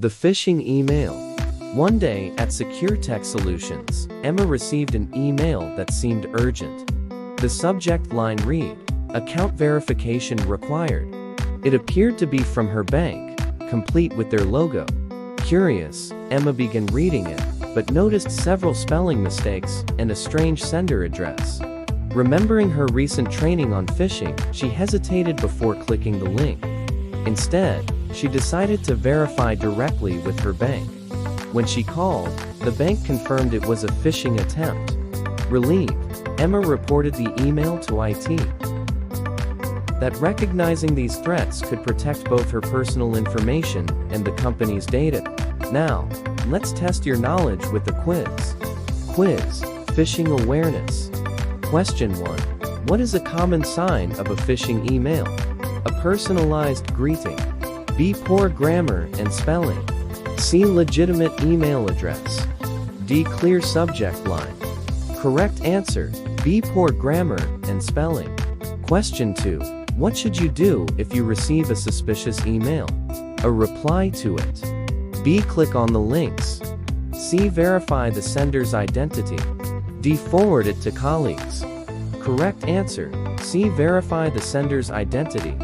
The phishing email. One day at Secure Tech Solutions, Emma received an email that seemed urgent. The subject line read, "Account verification required." It appeared to be from her bank, complete with their logo. Curious, Emma began reading it, but noticed several spelling mistakes and a strange sender address. Remembering her recent training on phishing, she hesitated before clicking the link. Instead, she decided to verify directly with her bank. When she called, the bank confirmed it was a phishing attempt. Relieved, Emma reported the email to IT. That recognizing these threats could protect both her personal information and the company's data. Now, let's test your knowledge with the quiz. Quiz, Phishing Awareness. Question 1. What is a common sign of a phishing email? A personalized greeting. B. Poor grammar and spelling. C. Legitimate email address. D. Clear subject line. Correct answer, B. Poor grammar and spelling. Question 2. What should you do if you receive a suspicious email? A. Reply to it. B. Click on the links. C. Verify the sender's identity. D. Forward it to colleagues. Correct answer, C. Verify the sender's identity.